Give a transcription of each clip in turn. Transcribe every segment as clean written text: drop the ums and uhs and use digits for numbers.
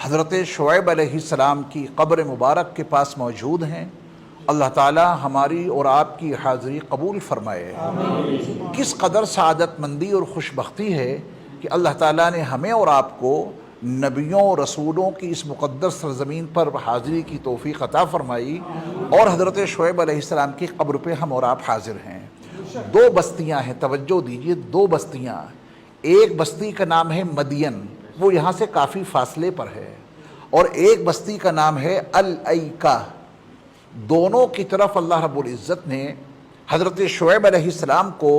حضرت شعیب علیہ السلام کی قبر مبارک کے پاس موجود ہیں۔ اللہ تعالی ہماری اور آپ کی حاضری قبول فرمائے۔ کس قدر سعادت مندی اور خوش بختی ہے کہ اللہ تعالیٰ نے ہمیں اور آپ کو نبیوں اور رسولوں کی اس مقدس سرزمین پر حاضری کی توفیق عطا فرمائی، اور حضرت شعیب علیہ السلام کی قبر پہ ہم اور آپ حاضر ہیں۔ دو بستیاں ہیں، توجہ دیجئے، دو بستیاں۔ ایک بستی کا نام ہے مدین، وہ یہاں سے کافی فاصلے پر ہے، اور ایک بستی کا نام ہے الایکہ۔ دونوں کی طرف اللہ رب العزت نے حضرت شعیب علیہ السلام کو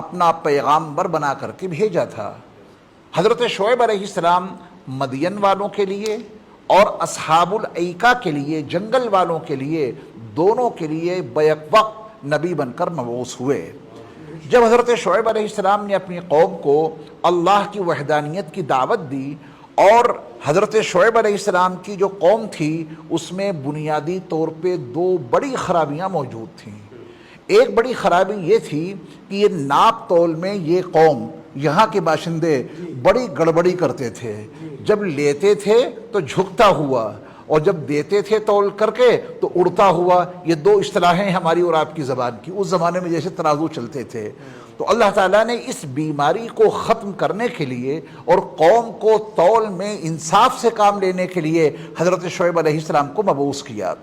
اپنا پیغامبر بنا کر کے بھیجا تھا۔ حضرت شعیب علیہ السلام مدین والوں کے لیے اور اصحاب الایکہ کے لیے، جنگل والوں کے لیے، دونوں کے لیے بیک وقت نبی بن کر مبعوث ہوئے۔ جب حضرت شعیب علیہ السلام نے اپنی قوم کو اللہ کی وحدانیت کی دعوت دی، اور حضرت شعیب علیہ السلام کی جو قوم تھی اس میں بنیادی طور پہ دو بڑی خرابیاں موجود تھیں۔ ایک بڑی خرابی یہ تھی کہ یہ ناپ تول میں یہ قوم، یہاں کے باشندے بڑی گڑبڑی کرتے تھے۔ جب لیتے تھے تو جھکتا ہوا، اور جب دیتے تھے تول کر کے تو اڑتا ہوا۔ یہ دو اصطلاحیں ہماری اور آپ کی زبان کی، اس زمانے میں جیسے ترازو چلتے تھے۔ تو اللہ تعالیٰ نے اس بیماری کو ختم کرنے کے لیے اور قوم کو تول میں انصاف سے کام لینے کے لیے حضرت شعیب علیہ السلام کو مبعوث کیا۔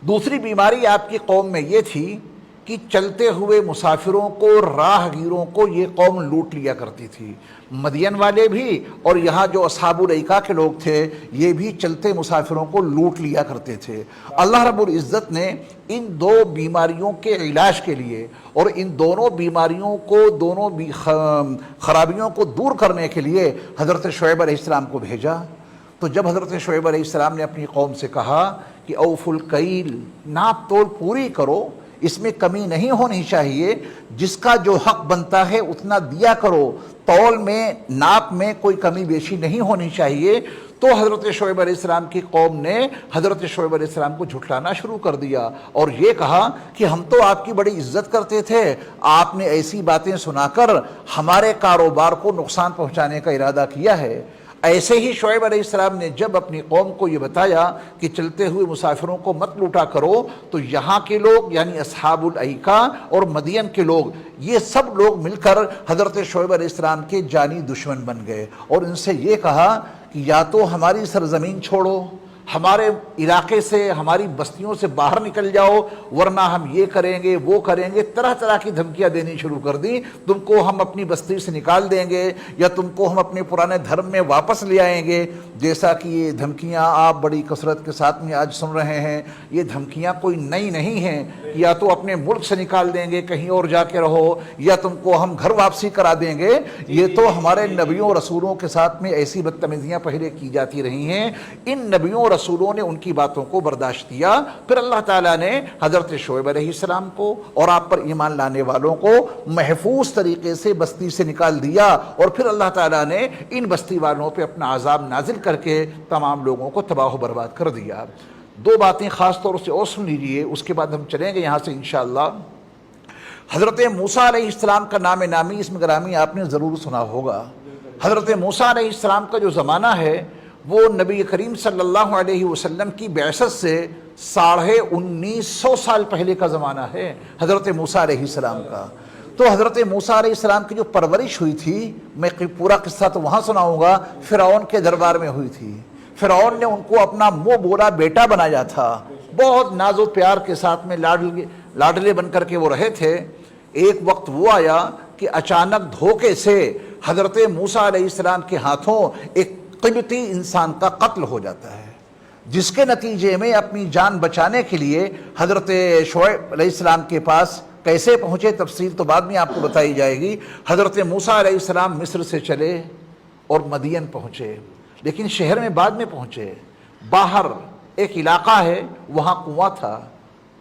دوسری بیماری آپ کی قوم میں یہ تھی کہ چلتے ہوئے مسافروں کو، راہ گیروں کو یہ قوم لوٹ لیا کرتی تھی۔ مدین والے بھی اور یہاں جو اصحاب الایکہ کے لوگ تھے یہ بھی چلتے مسافروں کو لوٹ لیا کرتے تھے۔ اللہ رب العزت نے ان دو بیماریوں کے علاج کے لیے اور ان دونوں بیماریوں کو، دونوں خرابیوں کو دور کرنے کے لیے حضرت شعیب علیہ السلام کو بھیجا۔ تو جب حضرت شعیب علیہ السلام نے اپنی قوم سے کہا کہ اوفوا الکیل، ناپ تول پوری کرو، اس میں کمی نہیں ہونی چاہیے، جس کا جو حق بنتا ہے اتنا دیا کرو، تول میں، ناپ میں کوئی کمی بیشی نہیں ہونی چاہیے، تو حضرت شعیب علیہ السلام کی قوم نے حضرت شعیب علیہ السلام کو جھٹلانا شروع کر دیا، اور یہ کہا کہ ہم تو آپ کی بڑی عزت کرتے تھے، آپ نے ایسی باتیں سنا کر ہمارے کاروبار کو نقصان پہنچانے کا ارادہ کیا ہے۔ ایسے ہی شعیب علیہ السلام نے جب اپنی قوم کو یہ بتایا کہ چلتے ہوئے مسافروں کو مت لوٹا کرو، تو یہاں کے لوگ یعنی اصحاب الایکہ اور مدین کے لوگ، یہ سب لوگ مل کر حضرت شعیب علیہ السلام کے جانی دشمن بن گئے، اور ان سے یہ کہا کہ یا تو ہماری سرزمین چھوڑو، ہمارے علاقے سے، ہماری بستیوں سے باہر نکل جاؤ، ورنہ ہم یہ کریں گے، وہ کریں گے، طرح طرح کی دھمکیاں دینی شروع کر دیں۔ تم کو ہم اپنی بستی سے نکال دیں گے، یا تم کو ہم اپنے پرانے دھرم میں واپس لے آئیں گے۔ جیسا کہ یہ دھمکیاں آپ بڑی کثرت کے ساتھ میں آج سن رہے ہیں، یہ دھمکیاں کوئی نئی نہیں ہیں، یا تو اپنے ملک سے نکال دیں گے، کہیں اور جا کے رہو، یا تم کو ہم گھر واپسی کرا دیں گے۔ یہ تو ہمارے نبیوں رسولوں کے ساتھ میں ایسی بدتمیزیاں پہلے کی جاتی رہی ہیں۔ ان نبیوں رسولوں نے ان کی باتوں کو برداشت کیا، پھر اللہ تعالیٰ نے حضرت شعیب علیہ السلام کو اور آپ پر ایمان لانے والوں کو محفوظ طریقے سے بستی سے نکال دیا، اور پھر اللہ تعالیٰ نے ان بستی والوں پہ اپنا عذاب نازل کر کے تمام لوگوں کو تباہ و برباد کر دیا۔ دو باتیں خاص طور سے اور سن لیجیے، اس کے بعد ہم چلیں گے یہاں سے انشاءاللہ۔ حضرت موسیٰ علیہ السلام کا نام نامی، اسم گرامی آپ نے ضرور سنا ہوگا۔ حضرت موسیٰ علیہ السلام کا جو زمانہ ہے وہ نبی کریم صلی اللہ علیہ وسلم کی بعثت سے 1950 سال پہلے کا زمانہ ہے، حضرت موسیٰ علیہ السلام کا۔ تو حضرت موسیٰ علیہ السلام کی جو پرورش ہوئی تھی، میں پورا قصہ تو وہاں سناؤں گا، فرعون کے دربار میں ہوئی تھی۔ فرعون نے ان کو اپنا منہ بولا بیٹا بنایا تھا، بہت ناز و پیار کے ساتھ میں لاڈلے بن کر کے وہ رہے تھے۔ ایک وقت وہ آیا کہ اچانک دھوکے سے حضرت موسیٰ علیہ السلام کے ہاتھوں ایک قبطی انسان کا قتل ہو جاتا ہے، جس کے نتیجے میں اپنی جان بچانے کے لیے حضرت شعیب علیہ السلام کے پاس کیسے پہنچے، تفصیل تو بعد میں آپ کو بتائی جائے گی۔ حضرت موسیٰ علیہ السلام مصر سے چلے اور مدین پہنچے، لیکن شہر میں بعد میں پہنچے۔ باہر ایک علاقہ ہے، وہاں کنواں تھا،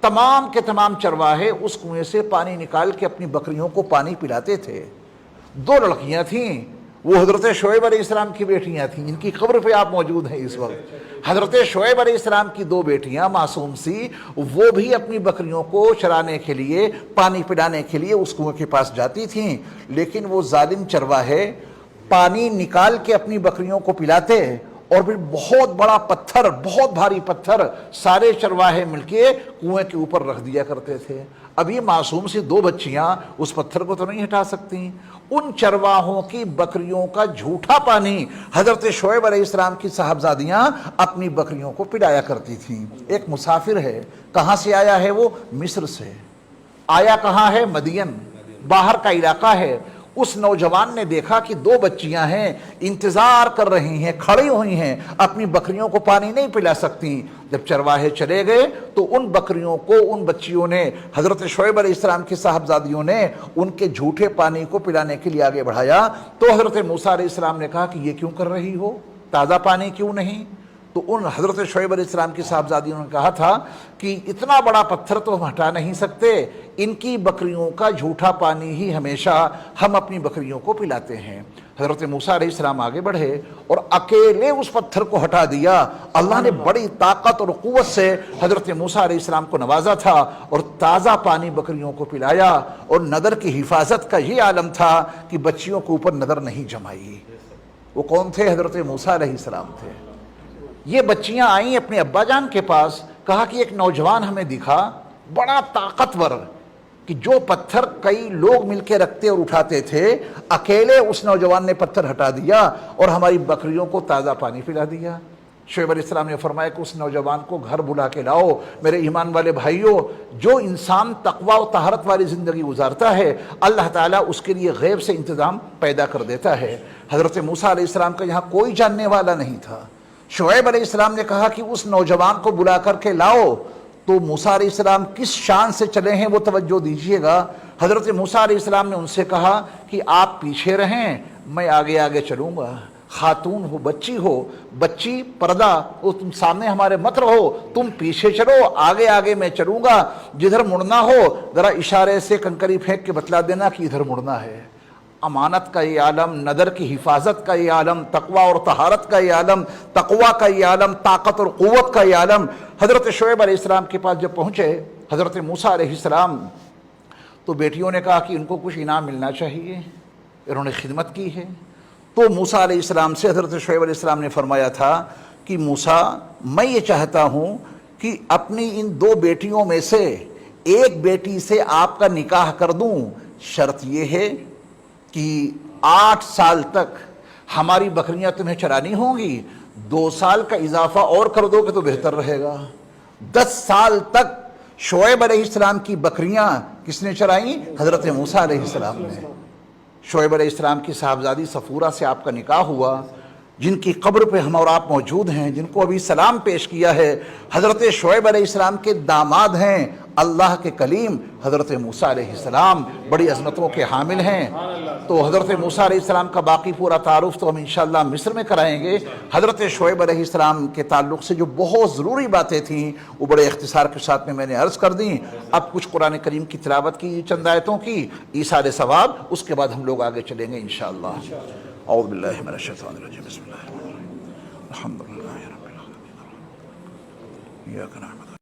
تمام کے تمام چرواہے اس کنویں سے پانی نکال کے اپنی بکریوں کو پانی پلاتے تھے۔ دو لڑکیاں تھیں، وہ حضرت شعیب علیہ السلام کی بیٹیاں تھیں، ان کی قبر پہ آپ موجود ہیں اس وقت۔ حضرت شعیب علیہ السلام کی دو بیٹیاں معصوم سی، وہ بھی اپنی بکریوں کو چرانے کے لیے، پانی پلانے کے لیے اس کنویں کے پاس جاتی تھیں، لیکن وہ ظالم چرواہے پانی نکال کے اپنی بکریوں کو پلاتے اور پھر بہت بڑا پتھر، بہت بھاری پتھر سارے چرواہے مل کے کنویں کے اوپر رکھ دیا کرتے تھے۔ اب یہ معصوم سی دو بچیاں اس پتھر کو تو نہیں ہٹا سکتی۔ ان چرواہوں کی بکریوں کا جھوٹا پانی حضرت شعیب علیہ السلام کی صاحبزادیاں اپنی بکریوں کو پلایا کرتی تھیں۔ ایک مسافر ہے، کہاں سے آیا ہے وہ؟ مصر سے آیا، کہاں ہے؟ مدین، باہر کا علاقہ ہے۔ اس نوجوان نے دیکھا کہ دو بچیاں ہیں، انتظار کر رہی ہیں، کھڑی ہوئی ہیں، اپنی بکریوں کو پانی نہیں پلا سکتی۔ جب چرواہے چلے گئے تو ان بکریوں کو ان بچیوں نے، حضرت شعیب علیہ السلام کی صاحبزادیوں نے ان کے جھوٹے پانی کو پلانے کے لیے آگے بڑھایا۔ تو حضرت موسیٰ علیہ السلام نے کہا کہ یہ کیوں کر رہی ہو، تازہ پانی کیوں نہیں؟ تو ان حضرت شعیب علیہ السلام کی صاحبزادیوں نے کہا تھا کہ اتنا بڑا پتھر تو ہم ہٹا نہیں سکتے، ان کی بکریوں کا جھوٹا پانی ہی ہمیشہ ہم اپنی بکریوں کو پلاتے ہیں۔ حضرت موسیٰ علیہ السلام آگے بڑھے اور اکیلے اس پتھر کو ہٹا دیا۔ اللہ نے بڑی طاقت اور قوت سے حضرت موسیٰ علیہ السلام کو نوازا تھا اور تازہ پانی بکریوں کو پلایا۔ اور نظر کی حفاظت کا یہ عالم تھا کہ بچیوں کے اوپر نظر نہیں جمائی۔ وہ کون تھے؟ حضرت موسیٰ علیہ السلام تھے۔ یہ بچیاں آئیں اپنے ابا جان کے پاس، کہا کہ ایک نوجوان ہمیں دکھا بڑا طاقتور، کہ جو پتھر کئی لوگ مل کے رکھتے اور اٹھاتے تھے، اکیلے اس نوجوان نے پتھر ہٹا دیا اور ہماری بکریوں کو تازہ پانی پلا دیا۔ شعیب علیہ السلام نے فرمایا کہ اس نوجوان کو گھر بلا کے لاؤ۔ میرے ایمان والے بھائیوں، جو انسان تقوی و طہارت والی زندگی گزارتا ہے، اللہ تعالیٰ اس کے لیے غیب سے انتظام پیدا کر دیتا ہے۔ حضرت موسیٰ علیہ السلام کا یہاں کوئی جاننے والا نہیں تھا۔ شعیب علیہ السلام نے کہا کہ اس نوجوان کو بلا کر کے لاؤ۔ تو موسیٰ علیہ السلام کس شان سے چلے ہیں وہ توجہ دیجئے گا۔ حضرت موسیٰ علیہ السلام نے ان سے کہا کہ آپ پیچھے رہیں، میں آگے آگے چلوں گا۔ خاتون ہو، بچی ہو، بچی پردہ، تم سامنے ہمارے مت رہو، تم پیچھے چلو، آگے آگے میں چلوں گا۔ جدھر مڑنا ہو ذرا اشارے سے کنکری پھینک کے بتلا دینا کہ ادھر مڑنا ہے۔ امانت کا یہ عالم، نظر کی حفاظت کا یہ عالم، تقوی اور طہارت کا یہ عالم، تقوی کا یہ عالم، طاقت اور قوت کا یہ عالم۔ حضرت شعیب علیہ السلام کے پاس جب پہنچے حضرت موسیٰ علیہ السلام، تو بیٹیوں نے کہا کہ ان کو کچھ انعام ملنا چاہیے، انہوں نے خدمت کی ہے۔ تو موسیٰ علیہ السلام سے حضرت شعیب علیہ السلام نے فرمایا تھا کہ موسیٰ، میں یہ چاہتا ہوں کہ اپنی ان دو بیٹیوں میں سے ایک بیٹی سے آپ کا نکاح کر دوں، شرط یہ ہے کہ 8 سال تک ہماری بکریاں تمہیں چرانی ہوں گی، 2 سال کا اضافہ اور کر دو کہ تو بہتر رہے گا۔ 10 سال تک شعیب علیہ السلام کی بکریاں کس نے چرائیں؟ حضرت موسیٰ علیہ السلام نے۔ شعیب علیہ السلام کی صاحبزادی صفورہ سے آپ کا نکاح ہوا، جن کی قبر پہ ہم اور آپ موجود ہیں، جن کو ابھی سلام پیش کیا ہے۔ حضرت شعیب علیہ السلام کے داماد ہیں اللہ کے کلیم حضرت موسیٰ علیہ السلام، بڑی عظمتوں کے حامل ہیں۔ تو حضرت موسیٰ علیہ السلام کا باقی پورا تعارف تو ہم انشاءاللہ مصر میں کرائیں گے۔ حضرت شعیب علیہ السلام کے تعلق سے جو بہت ضروری باتیں تھیں وہ بڑے اختصار کے ساتھ میں نے عرض کر دیں۔ اب کچھ قرآن کریم کی تلاوت کی چند آیتوں کی، ایثار ثواب، اس کے بعد ہم لوگ آگے چلیں گے انشاءاللہ۔ اعوذ باللہ من الشیطان الرجیم، بسم اللہ الرحمن الرحیم، الحمد للہ رب العالمین، ایاک نعبد